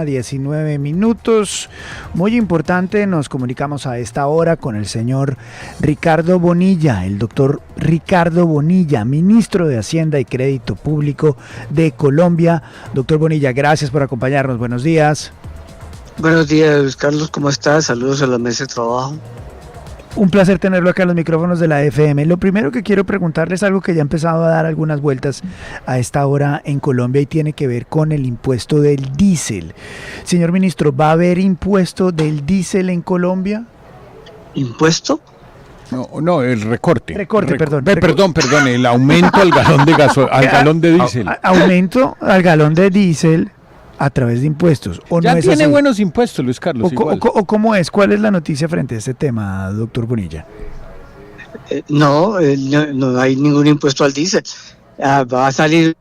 19 minutos. Muy importante, nos comunicamos a esta hora con el señor Ricardo Bonilla, el doctor Ricardo Bonilla, ministro de Hacienda y Crédito Público de Colombia. Doctor Bonilla, gracias por acompañarnos. Buenos días. Buenos días, Luis Carlos, ¿cómo estás? Saludos a la mesa de trabajo. Un placer tenerlo acá en los micrófonos de la FM. Lo primero que quiero preguntarles es algo que ya ha empezado a dar algunas vueltas a esta hora en Colombia y tiene que ver con el impuesto del diésel. Señor ministro, ¿va a haber impuesto del diésel en Colombia? ¿Impuesto? No, el recorte. Perdón, el aumento al galón al galón de diésel. Aumento al galón de diésel a través de impuestos. ¿O ya no es tiene así? buenos impuestos, Luis Carlos. ¿O cómo es? ¿Cuál es la noticia frente a este tema, doctor Bonilla? No hay ningún impuesto al diésel. Va a salir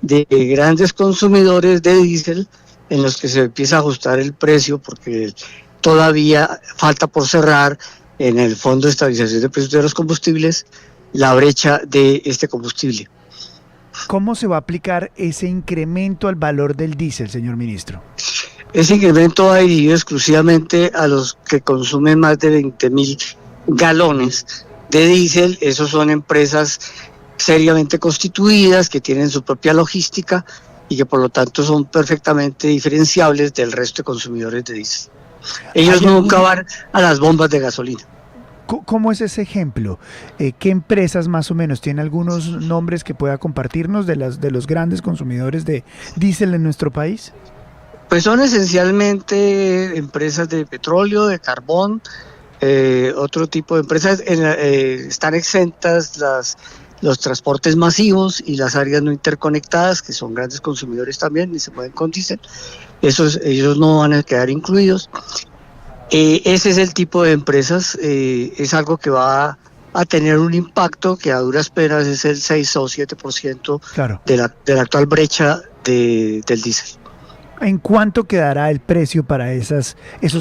de grandes consumidores de diésel en los que se empieza a ajustar el precio porque todavía falta por cerrar en el Fondo de Estabilización de Precios de los Combustibles la brecha de este combustible. ¿Cómo se va a aplicar ese incremento al valor del diésel, señor ministro? Ese incremento va dirigido exclusivamente a los que consumen más de 20,000 galones de diésel. Esos son empresas seriamente constituidas, que tienen su propia logística y que por lo tanto son perfectamente diferenciables del resto de consumidores de diésel. Ellos nunca van a las bombas de gasolina. ¿Cómo es ese ejemplo? ¿Qué empresas más o menos? ¿Tiene algunos nombres que pueda compartirnos de los grandes consumidores de diésel en nuestro país? Pues son esencialmente empresas de petróleo, de carbón, otro tipo de empresas. Están exentas los transportes masivos y las áreas no interconectadas, que son grandes consumidores también y se mueven con diésel. Ellos no van a quedar incluidos. Ese es el tipo de empresas, es algo que va a tener un impacto que a duras penas es el 6 o 7% claro, de la actual brecha del diésel. ¿En cuánto quedará el precio para esos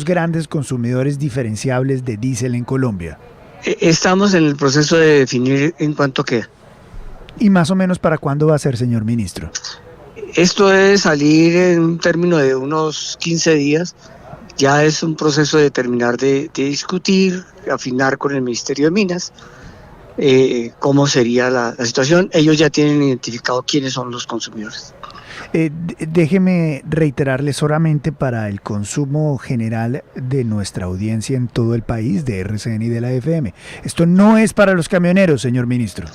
grandes consumidores diferenciables de diésel en Colombia? Estamos en el proceso de definir en cuánto queda. ¿Y más o menos para cuándo va a ser, señor ministro? Esto debe salir en un término de unos 15 días. Ya es un proceso de terminar de discutir, afinar con el Ministerio de Minas cómo sería la situación. Ellos ya tienen identificado quiénes son los consumidores. Déjeme reiterarle solamente para el consumo general de nuestra audiencia en todo el país, de RCN y de la FM. Esto no es para los camioneros, señor ministro.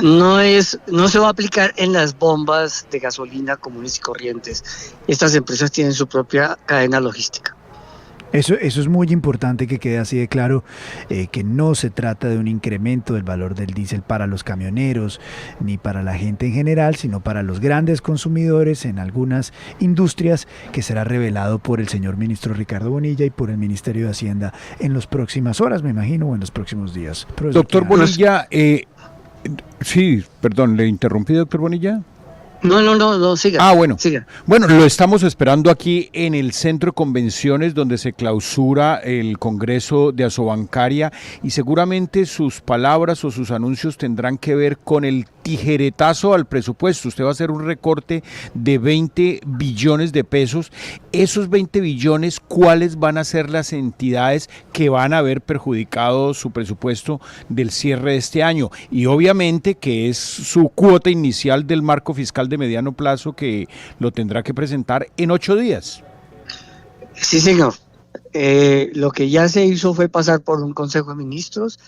No se va a aplicar en las bombas de gasolina comunes y corrientes. Estas empresas tienen su propia cadena logística. Eso es muy importante que quede así de claro, que no se trata de un incremento del valor del diésel para los camioneros ni para la gente en general, sino para los grandes consumidores en algunas industrias, que será revelado por el señor ministro Ricardo Bonilla y por el Ministerio de Hacienda en las próximas horas, me imagino, o en los próximos días. Doctor Bonilla, sí, perdón, ¿le interrumpí, doctor Bonilla? No, siga. Bueno. Siga. Bueno, lo estamos esperando aquí en el Centro de Convenciones, donde se clausura el Congreso de Asobancaria, y seguramente sus palabras o sus anuncios tendrán que ver con el tijeretazo al presupuesto. Usted va a hacer un recorte de 20 billones de pesos. Esos 20 billones, ¿cuáles van a ser las entidades que van a haber perjudicado su presupuesto del cierre de este año? Y obviamente que es su cuota inicial del marco fiscal de mediano plazo, que lo tendrá que presentar en 8 días. Sí, señor. Lo que ya se hizo fue pasar por un Consejo de Ministros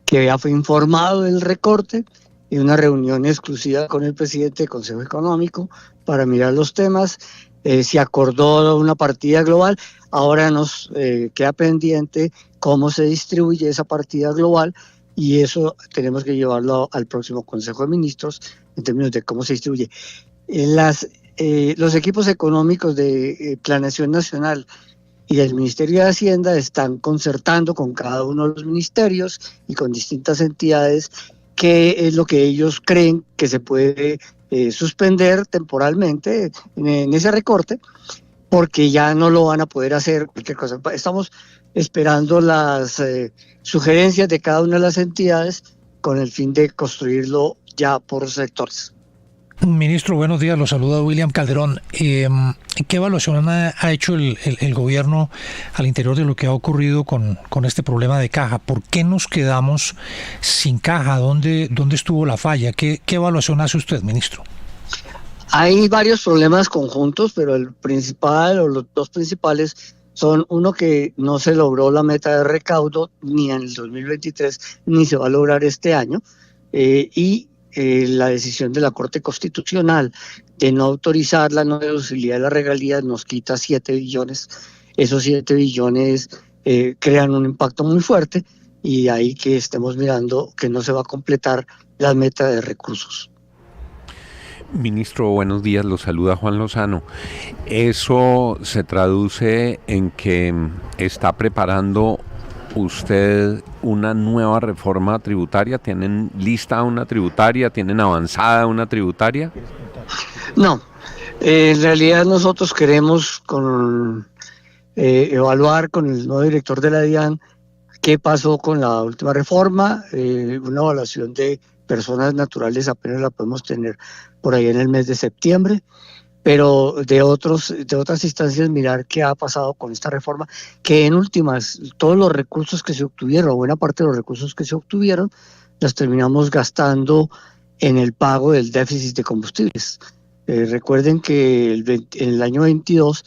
que ya fue informado del recorte y una reunión exclusiva con el presidente del Consejo Económico para mirar los temas. Se acordó una partida global. Ahora nos queda pendiente cómo se distribuye esa partida global, y eso tenemos que llevarlo al próximo Consejo de Ministros en términos de cómo se distribuye. Los equipos económicos de Planeación Nacional y del Ministerio de Hacienda están concertando con cada uno de los ministerios y con distintas entidades qué es lo que ellos creen que se puede suspender temporalmente en ese recorte, porque ya no lo van a poder hacer cualquier cosa. Estamos esperando las sugerencias de cada una de las entidades con el fin de construirlo ya por sectores. Ministro, buenos días, lo saluda William Calderón. ¿Qué evaluación ha hecho el gobierno al interior de lo que ha ocurrido con este problema de caja? ¿Por qué nos quedamos sin caja? ¿Dónde estuvo la falla? ¿Qué evaluación hace usted, ministro? Hay varios problemas conjuntos, pero el principal o los dos principales son uno, que no se logró la meta de recaudo ni en el 2023 ni se va a lograr este año, y la decisión de la Corte Constitucional de no autorizar la no deducibilidad de las regalías nos quita 7 billones. Esos 7 billones crean un impacto muy fuerte, y ahí que estemos mirando que no se va a completar la meta de recursos. Ministro, buenos días, lo saluda Juan Lozano. ¿Eso se traduce en que está preparando usted una nueva reforma tributaria? ¿Tienen lista una tributaria? ¿Tienen avanzada una tributaria? No, en realidad nosotros queremos evaluar con el nuevo director de la DIAN qué pasó con la última reforma. Una evaluación de personas naturales apenas la podemos tener por ahí en el mes de septiembre, pero de otras instancias mirar qué ha pasado con esta reforma, que en últimas todos los recursos que se obtuvieron, o buena parte de los recursos que se obtuvieron, los terminamos gastando en el pago del déficit de combustibles. Recuerden que en el año 22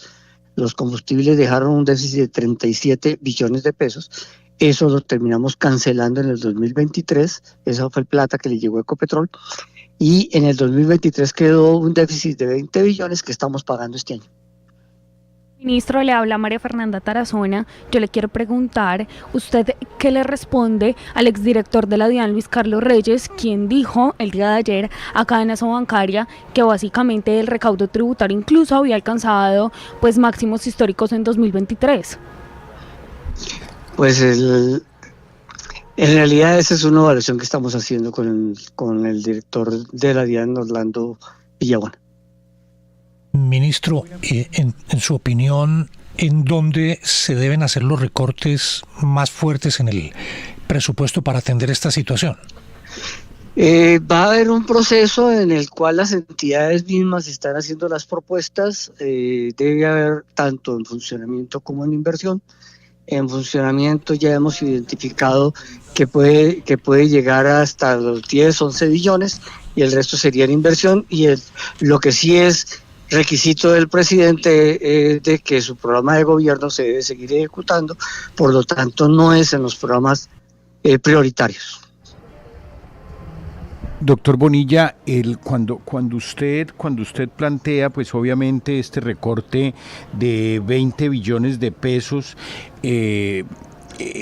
los combustibles dejaron un déficit de 37 billones de pesos. Eso lo terminamos cancelando en el 2023, esa fue el plata que le llegó a Ecopetrol, y en el 2023 quedó un déficit de 20 billones que estamos pagando este año. Ministro, le habla María Fernanda Tarazona. Yo le quiero preguntar, ¿usted qué le responde al exdirector de la DIAN, Luis Carlos Reyes, quien dijo el día de ayer a Cadena Bancaria que básicamente el recaudo tributario incluso había alcanzado pues máximos históricos en 2023? Pues en realidad esa es una evaluación que estamos haciendo con el director de la DIAN, Orlando Villabuena. Ministro, en su opinión, ¿en dónde se deben hacer los recortes más fuertes en el presupuesto para atender esta situación? Va a haber un proceso en el cual las entidades mismas están haciendo las propuestas. Debe haber tanto en funcionamiento como en inversión. En funcionamiento ya hemos identificado que puede llegar hasta los 10, 11 billones, y el resto sería en inversión. Y lo que sí es requisito del presidente de que su programa de gobierno se debe seguir ejecutando, por lo tanto no es en los programas prioritarios. Doctor Bonilla, cuando usted plantea, pues obviamente este recorte de 20 billones de pesos,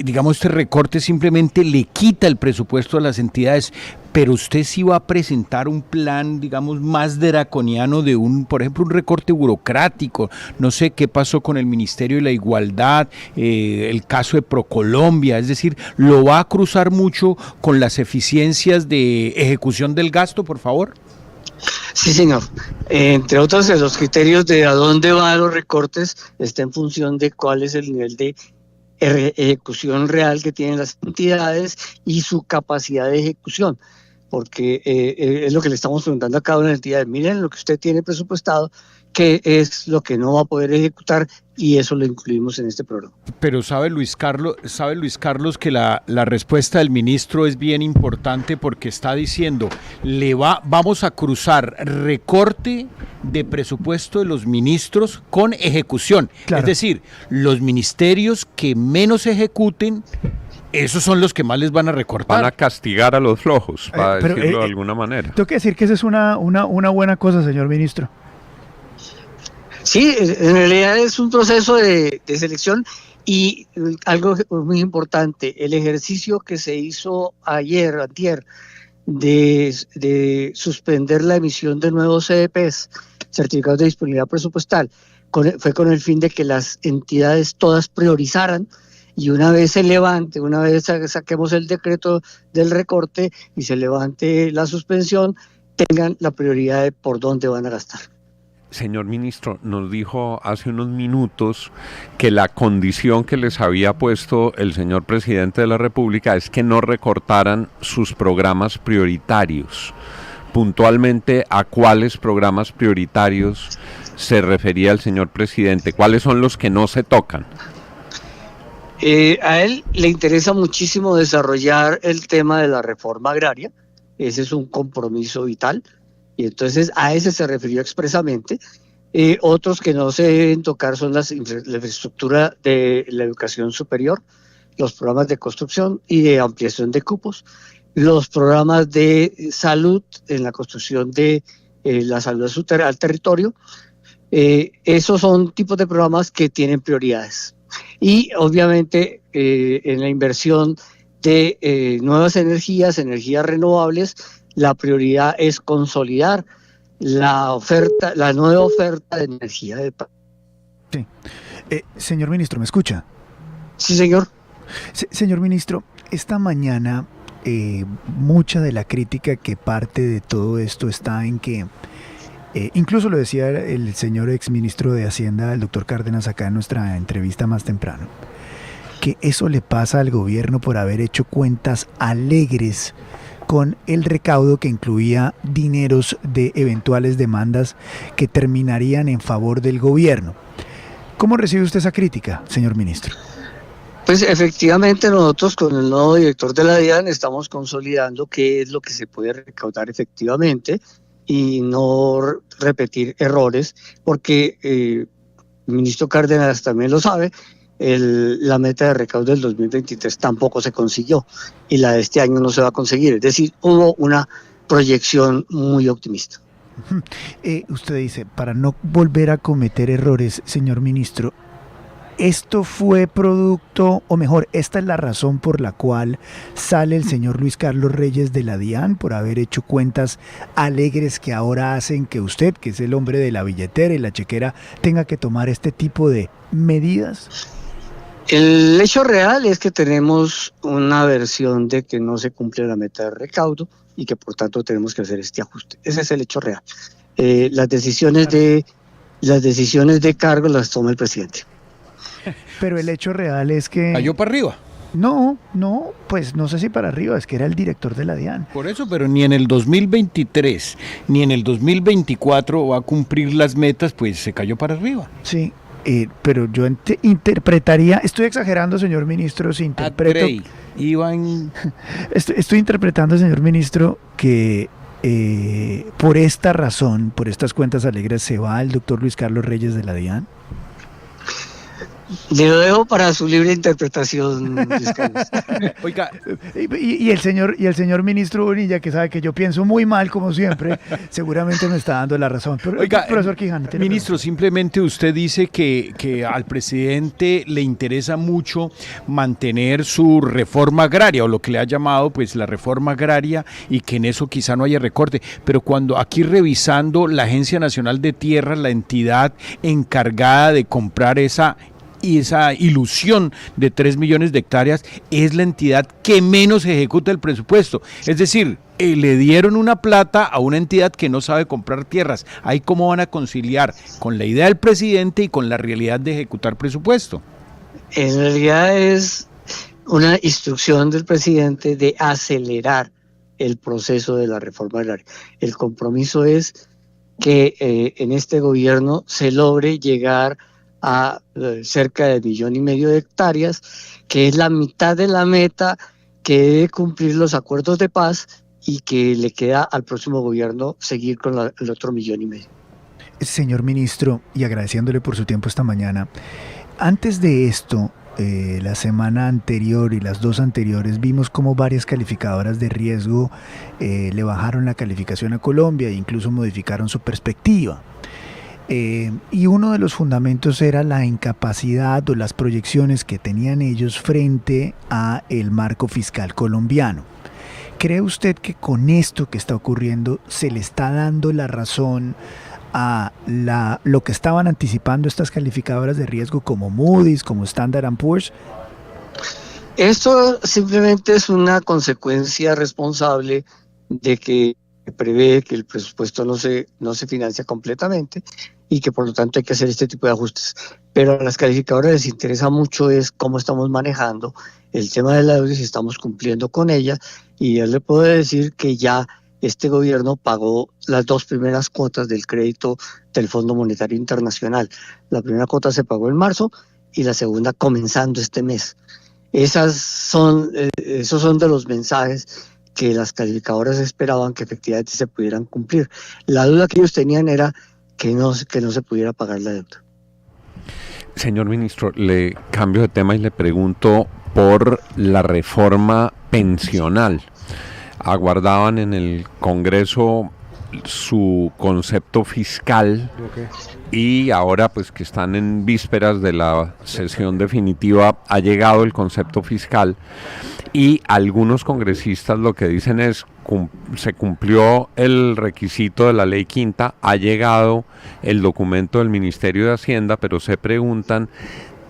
digamos, este recorte simplemente le quita el presupuesto a las entidades, pero usted sí va a presentar un plan, digamos, más draconiano de por ejemplo, un recorte burocrático. No sé qué pasó con el Ministerio de la Igualdad, el caso de Procolombia, es decir, ¿lo va a cruzar mucho con las eficiencias de ejecución del gasto, por favor? Sí, señor. Entre otros, los criterios de a dónde van los recortes está en función de cuál es el nivel de ejecución real que tienen las entidades y su capacidad de ejecución, porque es lo que le estamos preguntando a cada una de las entidades. Miren lo que usted tiene presupuestado, qué es lo que no va a poder ejecutar, y eso lo incluimos en este programa. Pero sabe Luis Carlos que la respuesta del ministro es bien importante, porque está diciendo, vamos a cruzar recorte de presupuesto de los ministros con ejecución. Claro. Es decir, los ministerios que menos ejecuten, esos son los que más les van a recortar. Van a castigar a los flojos, para decirlo de alguna manera. Tengo que decir que esa es una buena cosa, señor ministro. Sí, en realidad es un proceso de selección, y algo muy importante, el ejercicio que se hizo antier, de suspender la emisión de nuevos CDPs, certificados de disponibilidad presupuestal, fue con el fin de que las entidades todas priorizaran, y una vez saquemos el decreto del recorte y se levante la suspensión, tengan la prioridad de por dónde van a gastar. Señor ministro, nos dijo hace unos minutos que la condición que les había puesto el señor presidente de la República es que no recortaran sus programas prioritarios. puntualmente a cuáles programas prioritarios se refería el señor presidente, cuáles son los que no se tocan. A él le interesa muchísimo desarrollar el tema de la reforma agraria, ese es un compromiso vital, y entonces a ese se refirió expresamente. Otros que no se deben tocar son la infraestructura de la educación superior, los programas de construcción y de ampliación de cupos, los programas de salud en la construcción de la salud al territorio. Esos son tipos de programas que tienen prioridades. Y obviamente en la inversión de nuevas energías renovables, la prioridad es consolidar la nueva oferta de energía del país. Sí. Señor ministro, ¿me escucha? Sí, señor. Señor ministro, esta mañana mucha de la crítica que parte de todo esto está en que incluso lo decía el señor exministro de Hacienda, el doctor Cárdenas, acá en nuestra entrevista más temprano, que eso le pasa al gobierno por haber hecho cuentas alegres con el recaudo que incluía dineros de eventuales demandas que terminarían en favor del gobierno. ¿Cómo recibe usted esa crítica, señor ministro? Pues efectivamente nosotros con el nuevo director de la DIAN estamos consolidando qué es lo que se puede recaudar efectivamente y no repetir errores, porque el ministro Cárdenas también lo sabe, la meta de recaudo del 2023 tampoco se consiguió y la de este año no se va a conseguir, es decir, hubo una proyección muy optimista. Usted dice, para no volver a cometer errores, señor ministro, ¿esto fue producto, o mejor, esta es la razón por la cual sale el señor Luis Carlos Reyes de la DIAN, por haber hecho cuentas alegres que ahora hacen que usted, que es el hombre de la billetera y la chequera, tenga que tomar este tipo de medidas? El hecho real es que tenemos una versión de que no se cumple la meta de recaudo y que por tanto tenemos que hacer este ajuste. Ese es el hecho real. Las decisiones de cargo las toma el presidente. Pero el hecho real es que... ¿Cayó para arriba? No, pues no sé si para arriba, es que era el director de la DIAN. Por eso, pero ni en el 2023 ni en el 2024 va a cumplir las metas, pues se cayó para arriba. Sí, pero yo interpretaría, estoy exagerando, señor ministro, si interpreto... Estoy interpretando, señor ministro, que por esta razón, por estas cuentas alegres, se va el doctor Luis Carlos Reyes de la DIAN. Le lo dejo para su libre interpretación, Luis Carlos. Oiga, y el señor ministro Bonilla, que sabe que yo pienso muy mal como siempre, seguramente me está dando la razón. Pero, oiga, profesor Quijano, ministro, simplemente usted dice que al presidente le interesa mucho mantener su reforma agraria, o lo que le ha llamado pues la reforma agraria, y que en eso quizá no haya recorte. Pero cuando aquí revisando la Agencia Nacional de Tierras, la entidad encargada de comprar esa ilusión de 3 millones de hectáreas, es la entidad que menos ejecuta el presupuesto. Es decir, le dieron una plata a una entidad que no sabe comprar tierras. ¿Ahí cómo van a conciliar con la idea del presidente y con la realidad de ejecutar presupuesto? En realidad es una instrucción del presidente de acelerar el proceso de la reforma agraria. El compromiso es que en este gobierno se logre llegar a cerca de 1,5 millones de hectáreas, que es la mitad de la meta que debe cumplir los acuerdos de paz y que le queda al próximo gobierno seguir con el otro 1,5 millones. Señor ministro, y agradeciéndole por su tiempo esta mañana, antes de esto, la semana anterior y las 2 anteriores, vimos cómo varias calificadoras de riesgo le bajaron la calificación a Colombia e incluso modificaron su perspectiva. Y uno de los fundamentos era la incapacidad o las proyecciones que tenían ellos frente a el marco fiscal colombiano. ¿Cree usted que con esto que está ocurriendo se le está dando la razón a lo que estaban anticipando estas calificadoras de riesgo como Moody's, como Standard & Poor's? Esto simplemente es una consecuencia responsable de que prevé que el presupuesto no se financia completamente y que por lo tanto hay que hacer este tipo de ajustes. Pero a las calificadoras les interesa mucho es cómo estamos manejando el tema de la deuda y si estamos cumpliendo con ella, y yo le puedo decir que ya este gobierno pagó las 2 primeras cuotas del crédito del Fondo Monetario Internacional. La primera cuota se pagó en marzo y la segunda comenzando este mes. Esos son de los mensajes que las calificadoras esperaban que efectivamente se pudieran cumplir. La duda que ellos tenían era que no se pudiera pagar la deuda. Señor ministro, le cambio de tema y le pregunto por la reforma pensional. Aguardaban en el Congreso su concepto fiscal y ahora pues que están en vísperas de la sesión definitiva ha llegado el concepto fiscal y algunos congresistas lo que dicen es se cumplió el requisito de la ley quinta, ha llegado el documento del Ministerio de Hacienda, pero se preguntan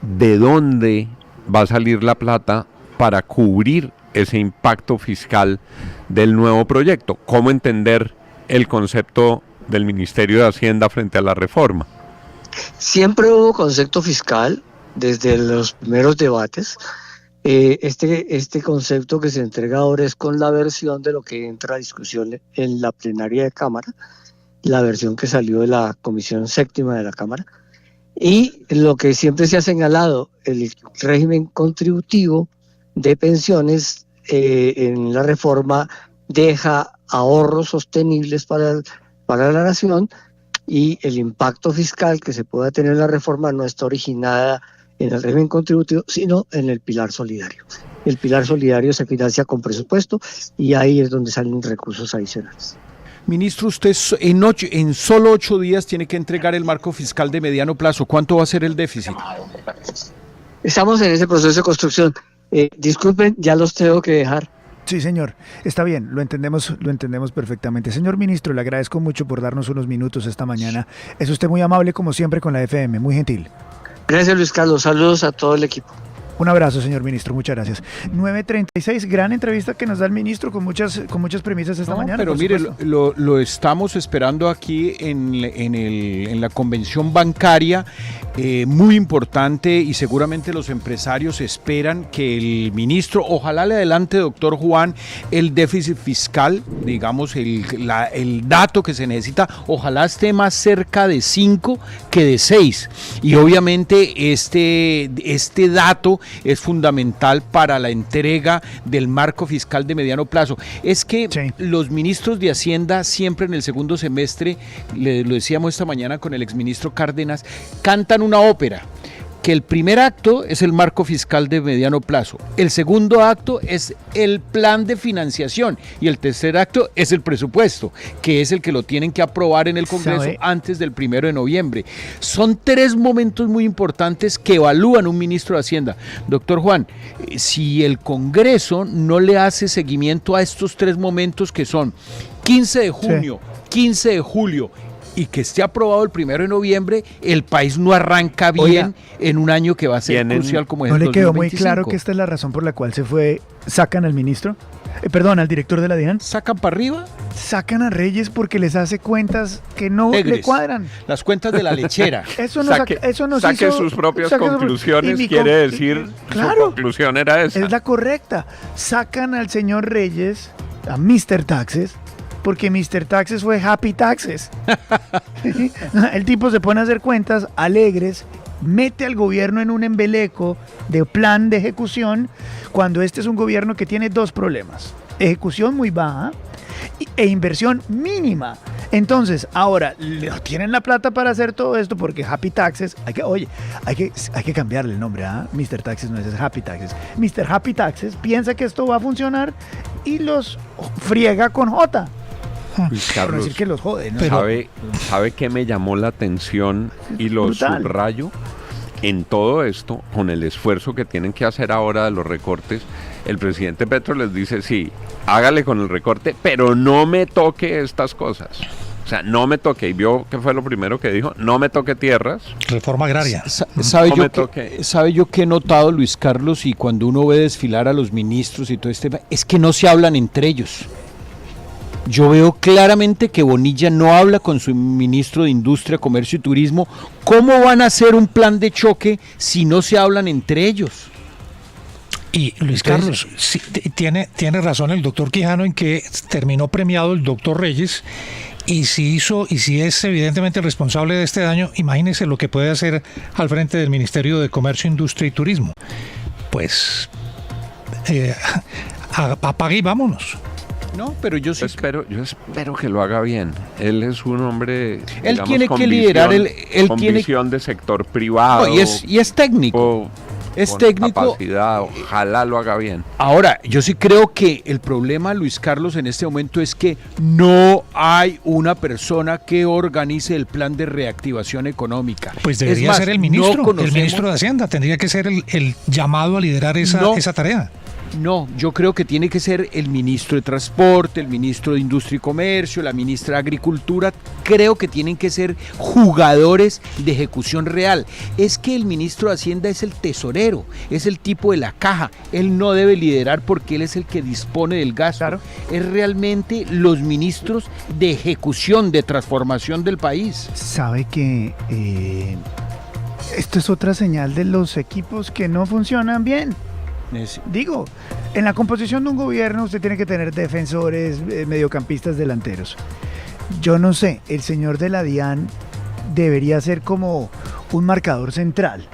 de dónde va a salir la plata para cubrir ese impacto fiscal del nuevo proyecto. ¿Cómo entender el concepto del Ministerio de Hacienda frente a la reforma? Siempre hubo concepto fiscal desde los primeros debates. Este concepto que se entrega ahora es con la versión de lo que entra a discusión en la plenaria de Cámara, la versión que salió de la Comisión Séptima de la Cámara, y lo que siempre se ha señalado, el régimen contributivo de pensiones en la reforma deja ahorros sostenibles para la nación, y el impacto fiscal que se pueda tener en la reforma no está originada en el régimen contributivo, sino en el pilar solidario. El pilar solidario se financia con presupuesto y ahí es donde salen recursos adicionales. Ministro, usted en solo 8 días tiene que entregar el marco fiscal de mediano plazo. ¿Cuánto va a ser el déficit? Estamos en ese proceso de construcción. Disculpen, ya los tengo que dejar. Sí, señor, está bien, lo entendemos perfectamente. Señor ministro, le agradezco mucho por darnos unos minutos esta mañana. Es usted muy amable como siempre con la FM, muy gentil. Gracias, Luis Carlos. Saludos a todo el equipo. Un abrazo, señor ministro, muchas gracias. 9:36, gran entrevista que nos da el ministro con muchas premisas esta mañana. Pero mire, lo estamos esperando aquí en la convención bancaria, muy importante, y seguramente los empresarios esperan que el ministro, ojalá le adelante, doctor Juan, el déficit fiscal, digamos, el dato que se necesita, ojalá esté más cerca de 5 que de 6. Y obviamente este dato es fundamental para la entrega del marco fiscal de mediano plazo. Es que sí, los ministros de Hacienda siempre en el segundo semestre, lo decíamos esta mañana con el exministro Cárdenas, cantan una ópera, que el primer acto es el marco fiscal de mediano plazo, el segundo acto es el plan de financiación y el tercer acto es el presupuesto, que es el que lo tienen que aprobar en el Congreso antes del 1 de noviembre. Son 3 momentos muy importantes que evalúan un ministro de Hacienda. Doctor Juan, si el Congreso no le hace seguimiento a estos 3 momentos que son 15 de junio, 15 de julio y que esté aprobado el 1 de noviembre, el país no arranca bien en un año que va a ser crucial como es el 2025. ¿No le quedó muy claro que esta es la razón por la cual sacan al ministro? Al director de la DIAN. ¿Sacan para arriba? Sacan a Reyes porque les hace cuentas que no le cuadran. Las cuentas de la lechera. Saque sus propias conclusiones, quiere decir, claro, su conclusión era esa. Es la correcta. Sacan al señor Reyes, a Mr. Taxes, porque Mr. Taxes fue Happy Taxes. El tipo se pone a hacer cuentas alegres, mete al gobierno en un embeleco de plan de ejecución, cuando este es un gobierno que tiene 2 problemas: ejecución muy baja e inversión mínima. Entonces, ahora tienen la plata para hacer todo esto porque Happy Taxes, hay que cambiarle el nombre a Mr. Taxes, no es Happy Taxes. Mr. Happy Taxes piensa que esto va a funcionar y los friega con J. Luis Carlos, decir que los jode, ¿no? ¿Sabe qué me llamó la atención y lo subrayo? En todo esto, con el esfuerzo que tienen que hacer ahora de los recortes, el presidente Petro les dice, sí, hágale con el recorte, pero no me toque estas cosas. O sea, no me toque. Y vio que fue lo primero que dijo, no me toque tierras. Reforma agraria. ¿Sabe yo qué he notado, Luis Carlos? Y cuando uno ve desfilar a los ministros y todo este tema, es que no se hablan entre ellos. Yo veo claramente que Bonilla no habla con su ministro de Industria, Comercio y Turismo. ¿Cómo van a hacer un plan de choque si no se hablan entre ellos? Y Luis Carlos, sí, tiene razón el doctor Quijano en que terminó premiado el doctor Reyes, y si es evidentemente el responsable de este daño, imagínese lo que puede hacer al frente del Ministerio de Comercio, Industria y Turismo. Pues apague y vámonos. No, pero yo sí espero que lo haga bien. Él es un hombre, él digamos, tiene con que visión, liderar con visión de sector privado. No, y es técnico. Es con técnico. Capacidad, ojalá lo haga bien. Ahora, yo sí creo que el problema, Luis Carlos, en este momento es que no hay una persona que organice el plan de reactivación económica. Pues debería Es más, ser el ministro, no el ministro de Hacienda, tendría que ser el llamado a liderar esa tarea. No, yo creo que tiene que ser el ministro de Transporte, el ministro de Industria y Comercio, la ministra de Agricultura. Creo que tienen que ser jugadores de ejecución real. Es que el ministro de Hacienda es el tesorero, es el tipo de la caja. Él no debe liderar porque él es el que dispone del gasto. Claro. Es realmente los ministros de ejecución, de transformación del país. Sabe que esto es otra señal de los equipos que no funcionan bien. Digo, en la composición de un gobierno usted tiene que tener defensores, mediocampistas, delanteros. Yo no sé, el señor de la DIAN debería ser como un marcador central,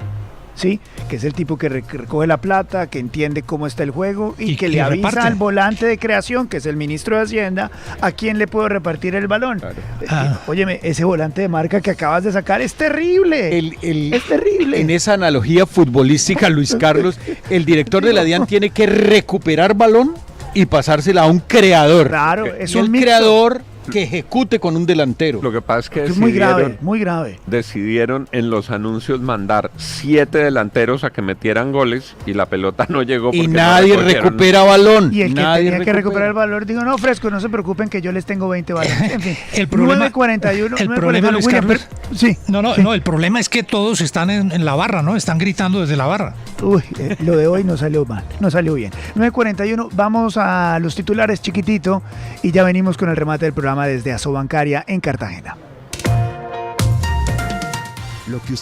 ¿sí? Que es el tipo que recoge la plata, que entiende cómo está el juego y que le avisa reparte al volante de creación, que es el ministro de Hacienda, a quién le puedo repartir el balón. Claro. Óyeme, ese volante de marca que acabas de sacar es terrible. Es terrible. En esa analogía futbolística, Luis Carlos, el director de la DIAN tiene que recuperar balón y pasársela a un creador. Claro, es y un el mixto. creador que ejecute con un delantero. Lo que pasa es que Es muy grave, muy grave. decidieron en los anuncios mandar 7 delanteros a que metieran goles y la pelota no llegó porque Y nadie no recogieron. recupera balón. Y el que nadie tenía que recuperar el valor, digo, no, Fresco, no se preocupen que yo les tengo 20 balones. En fin, El problema- 9:41. el problema, Luis William, Carlos, sí. No, el problema es que todos están en la barra, ¿no? Están gritando desde la barra. Uy, lo de hoy no salió mal, no salió bien. 9:41, vamos a los titulares chiquitito y ya venimos con el remate del programa desde Asobancaria en Cartagena. Lo que usted